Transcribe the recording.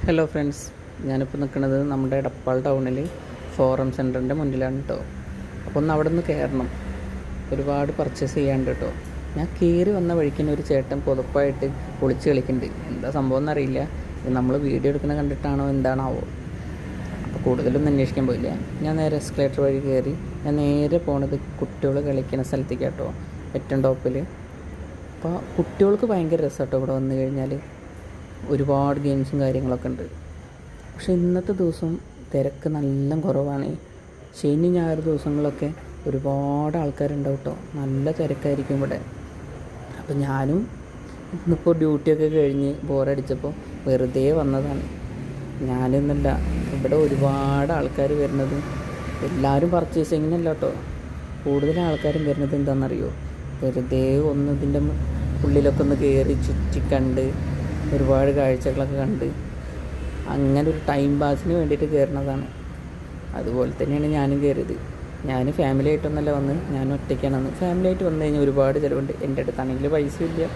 Hello friends, ഞാനിപ്പോൾ നിൽക്കുന്നത് നമ്മുടെ എടപ്പാൾ ടൗണിൽ ഫോറം സെൻറ്ററിൻ്റെ മുന്നിലാണ് കേട്ടോ. അപ്പോൾ ഒന്ന് അവിടെ നിന്ന് കയറണം, ഒരുപാട് പർച്ചേസ് ചെയ്യാണ്ട് കേട്ടോ. ഞാൻ കയറി വന്ന വഴിക്ക് ഒരു ചേട്ടൻ പുതപ്പായിട്ട് പൊളിച്ച് കളിക്കുന്നുണ്ട്. എന്താ സംഭവം എന്നറിയില്ല, നമ്മൾ വീഡിയോ എടുക്കുന്ന കണ്ടിട്ടാണോ എന്താണാവോ. അപ്പോൾ കൂടുതലൊന്നും അന്വേഷിക്കാൻ പോയില്ല. ഞാൻ നേരെ എസ്കലേറ്റർ വഴി കയറി ഞാൻ നേരെ പോണത് കുട്ടികൾ കളിക്കുന്ന സ്ഥലത്തേക്ക് കേട്ടോ, ഏറ്റവും ടോപ്പിൽ. അപ്പോൾ കുട്ടികൾക്ക് ഭയങ്കര രസം കേട്ടോ ഇവിടെ വന്നു കഴിഞ്ഞാൽ. ഒരുപാട് ഗെയിംസും കാര്യങ്ങളൊക്കെ ഉണ്ട്. പക്ഷെ ഇന്നത്തെ ദിവസം തിരക്ക് നല്ല കുറവാണ്. ശനി ഞായർ ദിവസങ്ങളൊക്കെ ഒരുപാട് ആൾക്കാരുണ്ടാവും കേട്ടോ, നല്ല തിരക്കായിരിക്കും ഇവിടെ. അപ്പോൾ ഞാനും ഇന്നിപ്പോൾ ഡ്യൂട്ടിയൊക്കെ കഴിഞ്ഞ് ബോറടിച്ചപ്പോൾ വെറുതെ വന്നതാണ്. ഞാനൊന്നല്ല, ഇവിടെ ഒരുപാട് ആൾക്കാർ വരുന്നതും എല്ലാവരും പർച്ചേസിങ്ങിനല്ല കേട്ടോ. കൂടുതൽ ആൾക്കാരും വരുന്നത് എന്താണെന്നറിയോ, വെറുതെ ഒന്ന് ഇതിൻ്റെ ഉള്ളിലൊക്കെ ഒന്ന് കയറി ചുറ്റിക്കണ്ട് ഒരുപാട് കാഴ്ചകളൊക്കെ കണ്ട് അങ്ങനെ ഒരു ടൈം പാസിന് വേണ്ടിയിട്ട് കയറുന്നതാണ്. അതുപോലെ തന്നെയാണ് ഞാനും കയറിയത്. ഞാൻ ഫാമിലി ആയിട്ടൊന്നല്ല വന്ന്, ഞാൻ ഒറ്റയ്ക്കാണ് വന്ന്. ഫാമിലി ആയിട്ട് വന്നു കഴിഞ്ഞാൽ ഒരുപാട് ചിലവുണ്ട്. എൻ്റെ അടുത്താണെങ്കിൽ പൈസ ഇല്ല,